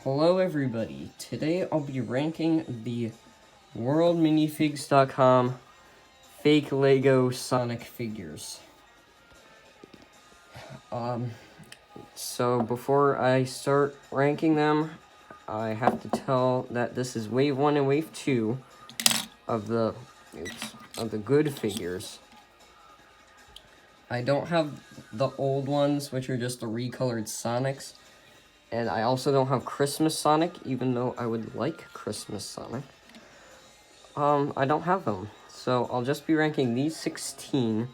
Hello everybody, today I'll be ranking the WorldMinifigs.com fake Lego Sonic figures. So before I start ranking them, I have to tell that this is Wave 1 and Wave 2 of the good figures. I don't have the old ones, which are just the recolored Sonics. And I also don't have Christmas Sonic, even though I would like Christmas Sonic. I don't have them. So I'll just be ranking these 16.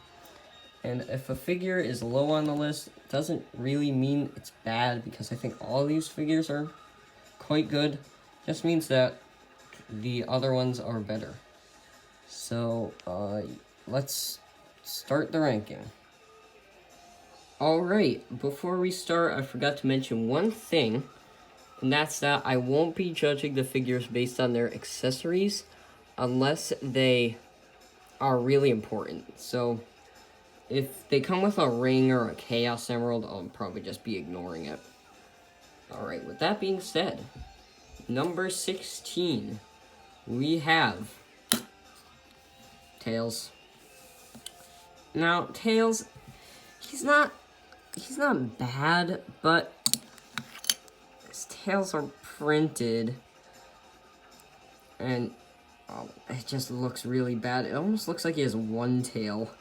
And if a figure is low on the list, it doesn't really mean it's bad, because I think all these figures are quite good. It just means that the other ones are better. So, let's start the ranking. Alright, before we start, I forgot to mention one thing, and that's that I won't be judging the figures based on their accessories unless they are really important. So, if they come with a ring or a Chaos Emerald, I'll probably just be ignoring it. Alright, with that being said, number 16, we have Tails. Now, Tails, he's not bad, but his tails are printed, and it just looks really bad. It almost looks like he has one tail,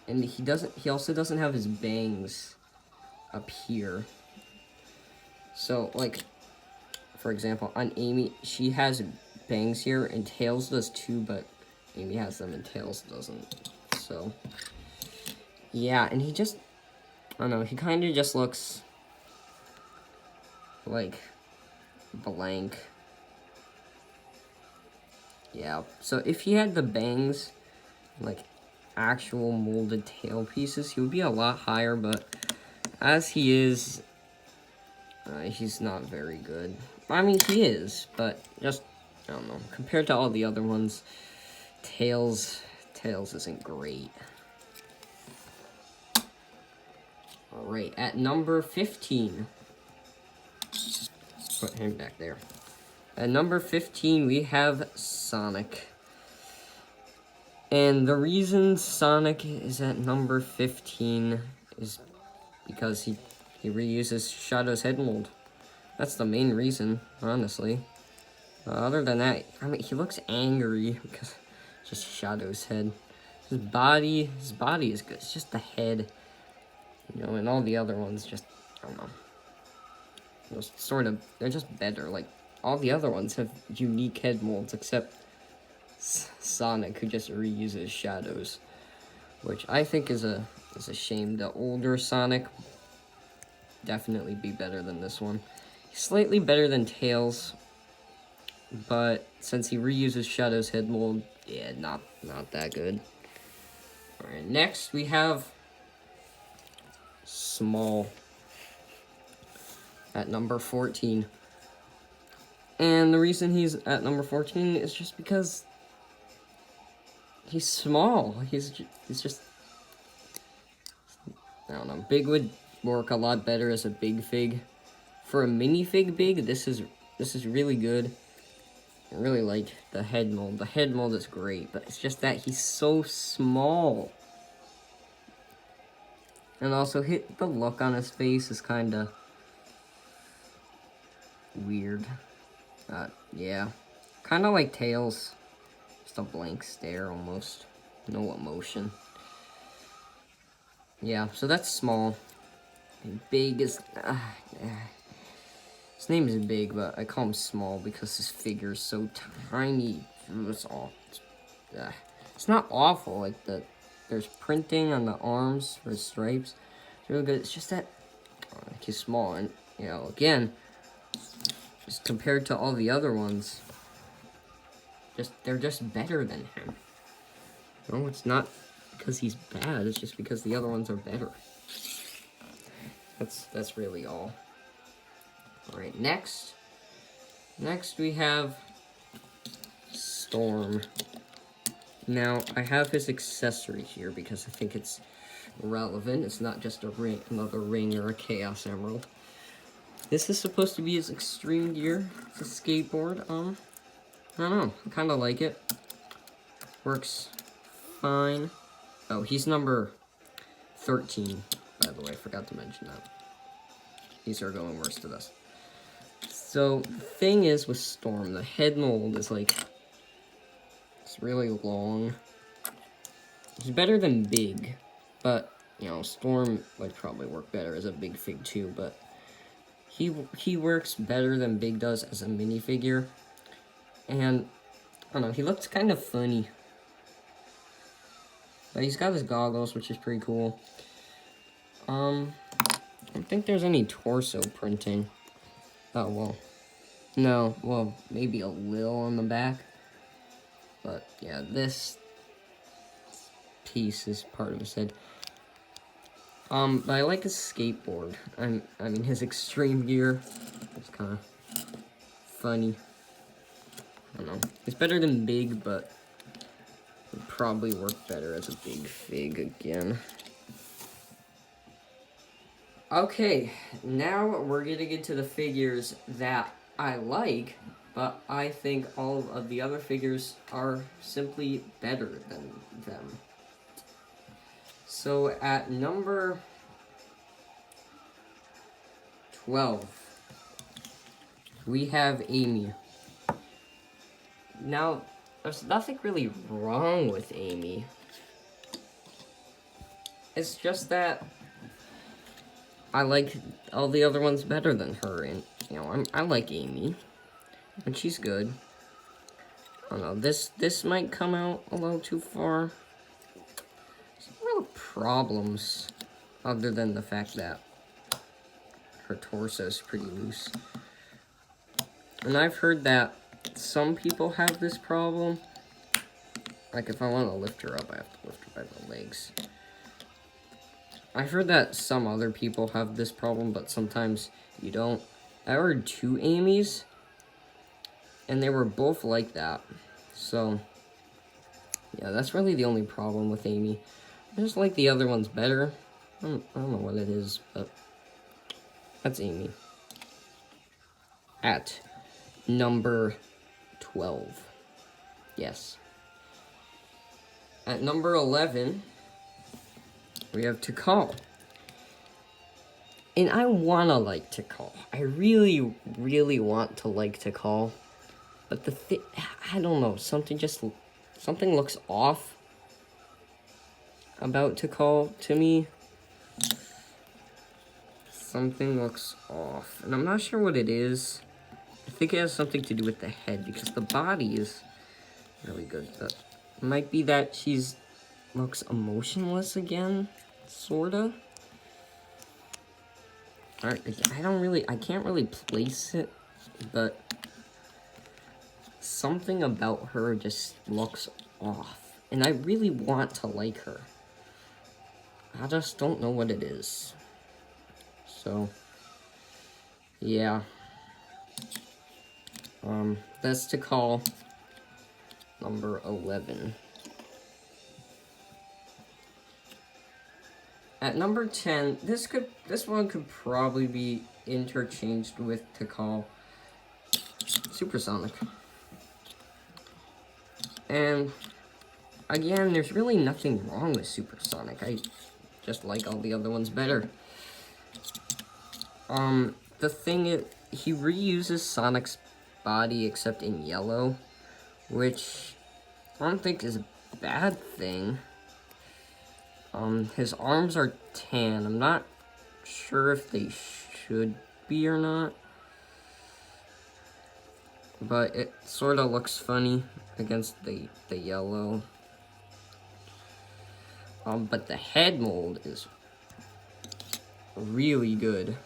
and he also doesn't have his bangs up here. So, like, for example, on Amy, she has bangs here, and Tails does too, but Amy has them and Tails doesn't. So, yeah, and he just, I don't know, he kind of just looks like blank. Yeah, so if he had the bangs, like actual molded tail pieces, he would be a lot higher, but as he is, he's not very good. I mean, he is, but just, I don't know, compared to all the other ones, Tails isn't great. Alright, at number 15, put him back there. At number 15, we have Sonic. And the reason Sonic is at number 15 is because he reuses Shadow's head mold. That's the main reason, honestly. Other than that, I mean, he looks angry because just Shadow's head. His body is good. It's just the head. You know, and all the other ones just, I don't know. They're just better. Like, all the other ones have unique head molds, except Sonic, who just reuses Shadows, which I think is a shame. The older Sonic definitely be better than this one. He's slightly better than Tails, but since he reuses Shadow's head mold, yeah, not that good. Alright, next we have Small at number 14. And the reason he's at number 14 is just because he's small. He's just, I don't know. Big would work a lot better as a big fig. For a minifig big, this is really good. I really like the head mold. The head mold is great, but it's just that he's so small. And also, the look on his face is kind of weird. Yeah. Kind of like Tails. Just a blank stare, almost. No emotion. Yeah, so that's Small. And Big is... His name is Big, but I call him Small because his figure is so tiny. It's not awful. Like, there's printing on the arms for his stripes. It's really good. It's just that he's small, and, you know, again, just compared to all the other ones, they're just better than him. No, it's not because he's bad. It's just because the other ones are better. That's really all. All right, next we have Storm. Now, I have his accessory here because I think it's relevant. It's not just a ring, another ring or a Chaos Emerald. This is supposed to be his extreme gear. It's a skateboard. I don't know. I kind of like it. Works fine. Oh, he's number 13, by the way. I forgot to mention that. These are going worse to this. So, the thing is with Storm, the head mold is like, it's really long. It's better than Big, but, you know, Storm would probably work better as a big fig too, but he works better than Big does as a minifigure. And, I don't know, he looks kind of funny. But he's got his goggles, which is pretty cool. I don't think there's any torso printing. Oh, well. No, well, maybe a little on the back. But, yeah, this piece is part of his head. But I like his skateboard. I mean, his extreme gear. It's kind of funny. I don't know. It's better than Big, but would probably work better as a big fig again. Okay, now we're gonna get to the figures that I like, but I think all of the other figures are simply better than them. So at number 12, we have Amy. Now, there's nothing really wrong with Amy. It's just that I like all the other ones better than her, and, you know, I like Amy, and she's good. I don't know, this might come out a little too far. There's no real problems, other than the fact that her torso is pretty loose. And I've heard that some people have this problem. Like, if I want to lift her up, I have to lift her by the legs. I've heard that some other people have this problem, but sometimes you don't. I ordered 2 Amy's, and they were both like that. So, yeah, that's really the only problem with Amy. I just like the other ones better. I don't know what it is, but that's Amy. At number 12. Yes. At number 11, we have Tikal. And I wanna like Tikal. I really, really want to like Tikal. But I don't know, something looks off about Tikal to me. Something looks off. And I'm not sure what it is. I think it has something to do with the head, because the body is really good. But it might be that she's looks emotionless again, sorta. I can't really place it, but something about her just looks off. And I really want to like her. I just don't know what it is. So, yeah. That's Tikal, number 11. At number 10, this one could probably be interchanged with Tikal, Supersonic. And again, there's really nothing wrong with Supersonic. I just like all the other ones better. The thing is, he reuses Sonic's body except in yellow, which I don't think is a bad thing. His arms are tan. I'm not sure if they should be or not, but it sort of looks funny against the yellow. But the head mold is really good.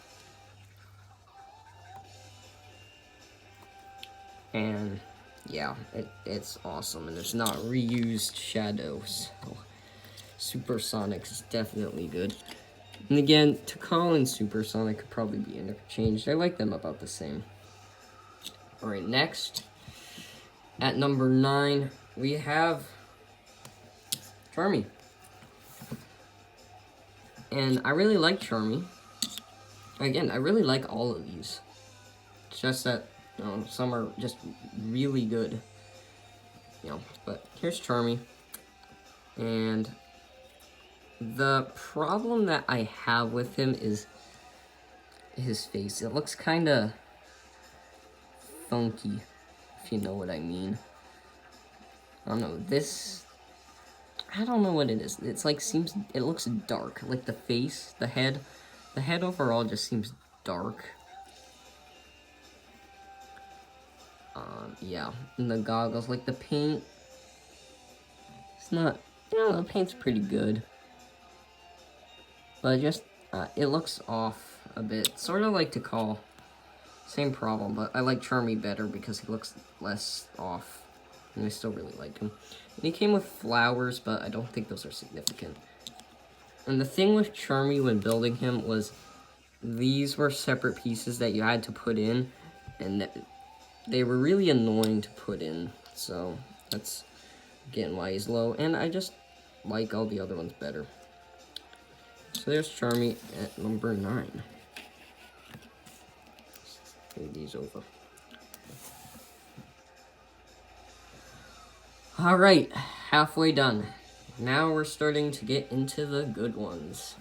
And yeah, it's awesome, and it's not reused shadows. So Supersonic is definitely good. And again, Tikal and Supersonic could probably be interchanged. I like them about the same. Alright, next, at number 9, we have Charmy. And I really like Charmy. Again, I really like all of these. just that, some are just really good. But here's Charmy. And the problem that I have with him is his face. It looks kind of funky, if you know what I mean. I don't know, this, I don't know what it is. It's like, it looks dark. Like the face, the head overall just seems dark. Yeah, and the goggles, like the paint, it's not, the paint's pretty good. But it looks off a bit. Sort of like Tikal. Same problem, but I like Charmy better because he looks less off. And I still really like him. And he came with flowers, but I don't think those are significant. And the thing with Charmy when building him was these were separate pieces that you had to put in, and they were really annoying to put in. So that's, again, why he's low. And I just like all the other ones better. So there's Charmy at number 9. Move these over. Alright, halfway done. Now we're starting to get into the good ones.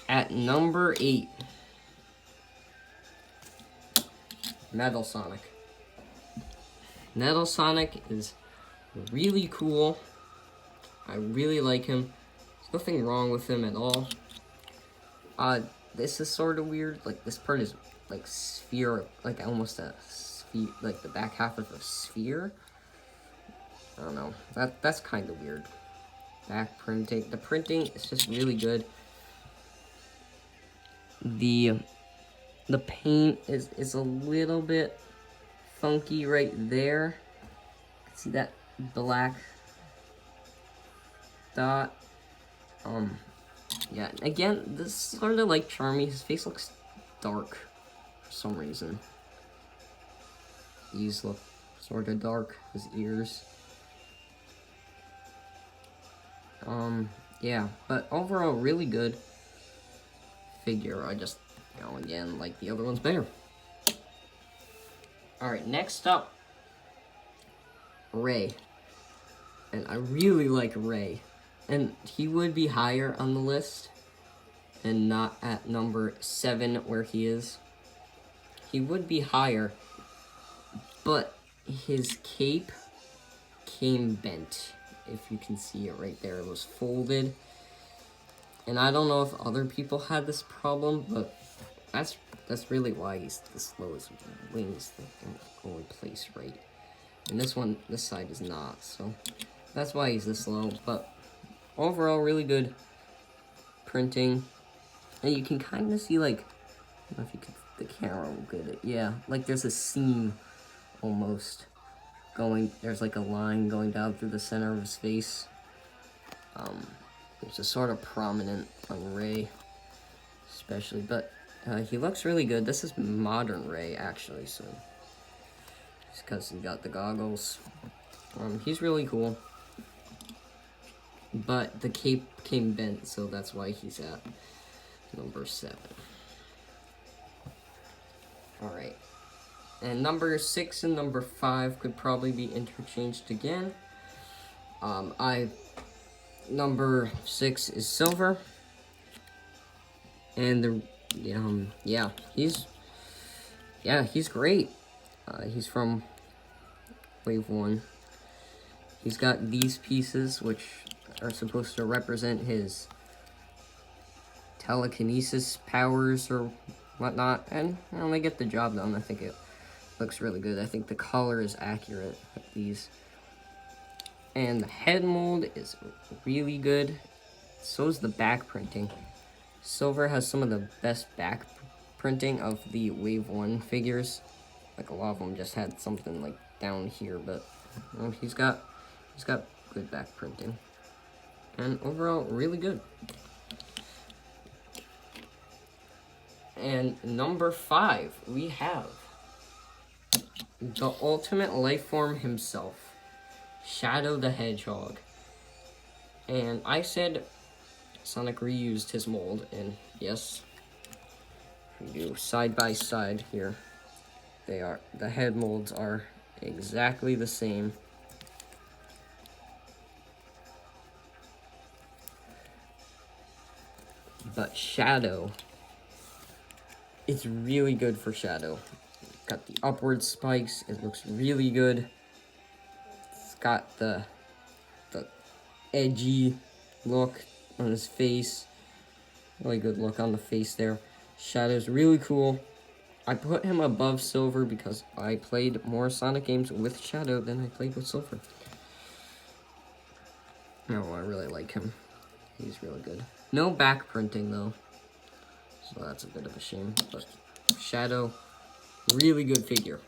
At number 8, Metal Sonic. Metal Sonic is really cool. I really like him. There's nothing wrong with him at all. This is sort of weird. Like, this part is like sphere, like almost a sphere, like the back half of a sphere. I don't know. That's kind of weird. Back printing. The printing is just really good. The paint is a little bit funky right there. See that black dot? Yeah, again, this is sort of like Charmy. His face looks dark for some reason. These look sort of dark, his ears. Yeah, but overall, really good figure. I just, again, like the other ones better. Alright, next up, Ray. And I really like Ray. And he would be higher on the list, and not at number 7 where he is. He would be higher, but his cape came bent. If you can see it right there, it was folded. And I don't know if other people had this problem, but that's really why he's this low. His wings don't go in place right. And this side is not, so that's why he's this low. But overall, really good printing. And you can kind of see, like, I don't know if you could, the camera will get it. Yeah, like there's a seam almost going, there's like a line going down through the center of his face. It's just sort of prominent on Ray, especially, but he looks really good. This is modern Ray, actually, so just because he got the goggles. He's really cool, but the cape came bent, so that's why he's at number 7. Alright, and number 6 and number 5 could probably be interchanged again. Number 6 is Silver, and he's great. He's from Wave 1. He's got these pieces, which are supposed to represent his telekinesis powers or whatnot, and they get the job done. I think it looks really good. I think the color is accurate of these. And the head mold is really good. So is the back printing. Silver has some of the best back printing of the Wave 1 figures. Like, a lot of them just had something like down here, but he's got good back printing. And overall, really good. And number 5, we have the Ultimate Lifeform himself, Shadow the Hedgehog. And I said Sonic reused his mold, and yes, we do side by side here. The head molds are exactly the same. But Shadow, it's really good for Shadow. Got the upward spikes, it looks really good. It's got the edgy look on his face. Really good look on the face there. Shadow's really cool. I put him above Silver because I played more Sonic games with Shadow than I played with Silver. Oh, I really like him. He's really good. No back printing though, so that's a bit of a shame. But Shadow, really good figure.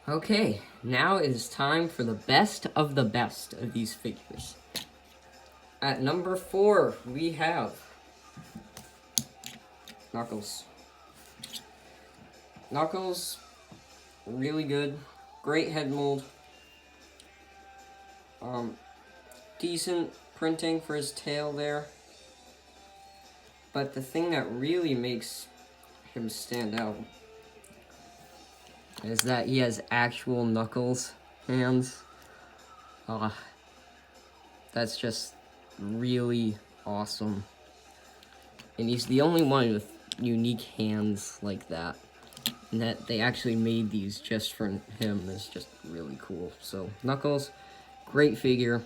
Okay, now it is time for the best of these figures. At number 4, we have Knuckles. Knuckles, really good. Great head mold. Decent printing for his tail there. But the thing that really makes him stand out is that he has actual Knuckles hands. That's just really awesome. And he's the only one with unique hands like that. And that they actually made these just for him is just really cool. So, Knuckles, great figure.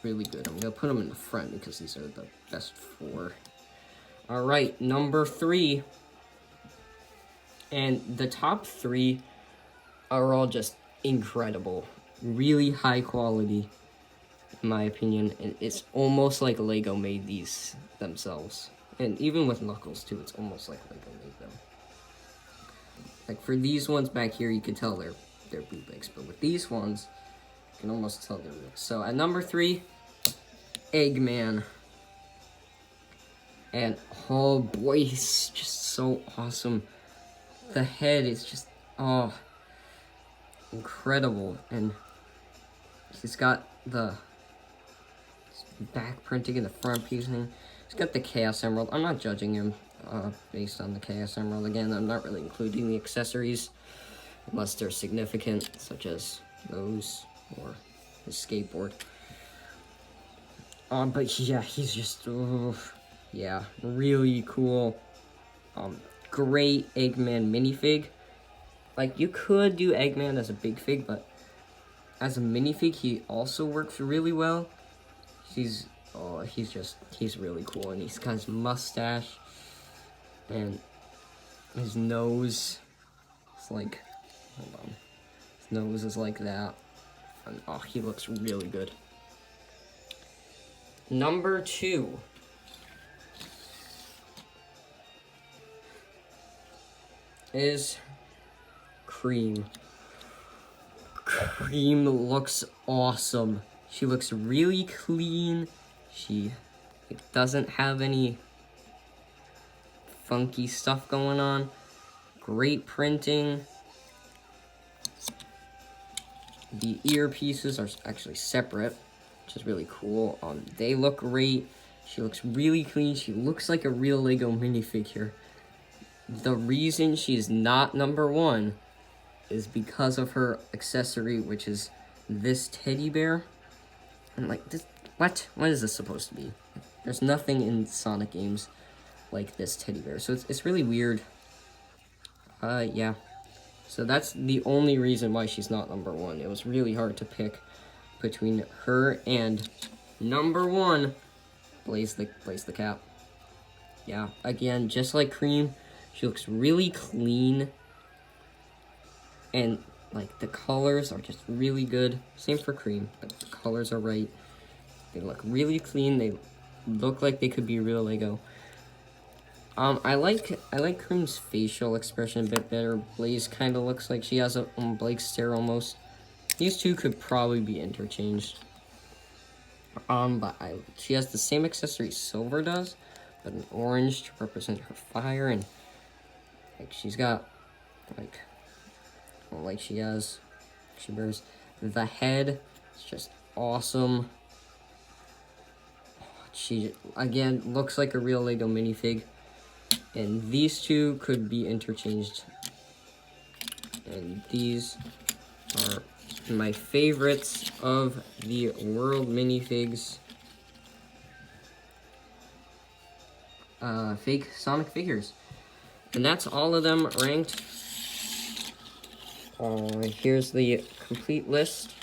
Really good. I'm going to put him in the front because these are the best 4. Alright, number 3. And the top 3 are all just incredible. Really high quality, in my opinion. And it's almost like Lego made these themselves. And even with Knuckles, too, it's almost like Lego made them. Like, for these ones back here, you can tell they're bootlegs. But with these ones, you can almost tell they're real. So, at number 3, Eggman. And, oh boy, he's just so awesome. The head is just, oh, incredible. And he's got the back printing in the front piecing. He's got the Chaos Emerald. I'm not judging him based on the Chaos Emerald. Again, I'm not really including the accessories unless they're significant, such as those or his skateboard. But yeah, he's just, yeah, really cool. Great Eggman minifig. Like, you could do Eggman as a big fig, but as a minifig, he also works really well. He's really cool, and he's got his mustache, and his nose. It's like, hold on, his nose is like that, and oh, he looks really good. Number 2. Is Cream. Cream looks awesome. She looks really clean. She doesn't have any funky stuff going on. Great printing. The earpieces are actually separate, which is really cool. They look great. She looks really clean. She looks like a real Lego minifigure. The reason she's not number 1 is because of her accessory, which is this teddy bear. And like, this, what is this supposed to be? There's nothing in Sonic games like this teddy bear, so it's really weird. Yeah. So that's the only reason why she's not number 1. It was really hard to pick between her and number 1, Blaze the Cap. Yeah, again, just like Cream, she looks really clean, and like the colors are just really good. Same for Cream, but the colors are right. They look really clean. They look like they could be real Lego. I like Cream's facial expression a bit better. Blaze kind of looks like she has a Blake stare almost. These two could probably be interchanged. But she has the same accessory Silver does, but an orange to represent her fire, and like she's got like she wears the head. It's just awesome. She, again, looks like a real Lego minifig. And these two could be interchanged. And these are my favorites of the World Minifigs. Fake Sonic figures. And that's all of them ranked. Here's the complete list.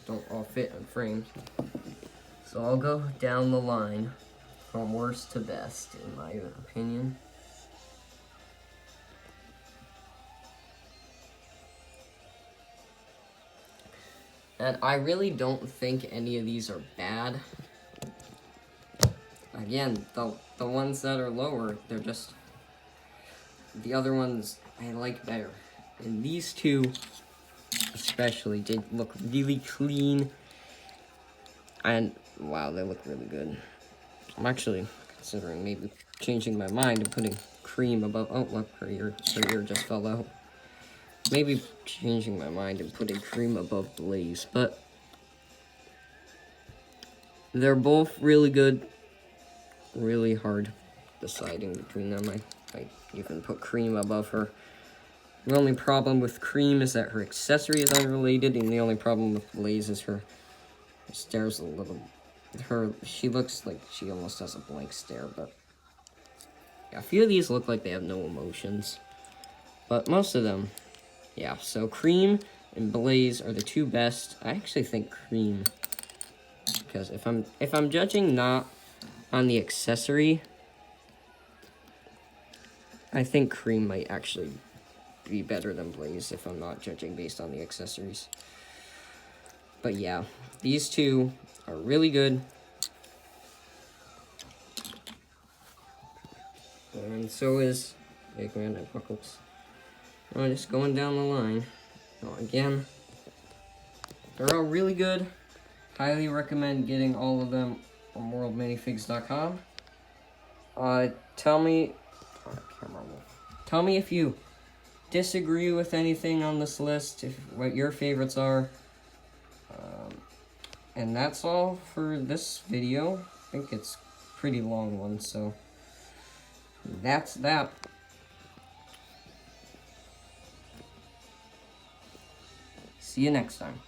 Don't all fit in frames. So I'll go down the line from worst to best, in my opinion. And I really don't think any of these are bad. Again, the ones that are lower, they're just... The other ones I like better. And these two, especially, did look really clean. And, wow, they look really good. I'm actually considering maybe changing my mind and putting cream above... Oh, look, her ear just fell out. Maybe changing my mind and putting cream above Blaze, but... They're both really good. Really hard deciding between them. I even put cream above her. The only problem with cream is that her accessory is unrelated, and the only problem with Blaze is her stare's a little... She looks like she almost has a blank stare, but... Yeah, a few of these look like they have no emotions. But most of them, yeah. So Cream and Blaze are the two best. I actually think Cream, because if I'm judging not on the accessory, I think Cream might actually be better than Blaze if I'm not judging based on the accessories. But yeah, these two are really good. And so is Eggman and Knuckles. I'm just going down the line. Again, they're all really good. Highly recommend getting all of them on worldminifigs.com. Tell me if you disagree with anything on this list, what your favorites are. And that's all for this video. I think it's a pretty long one, so that's that. See you next time.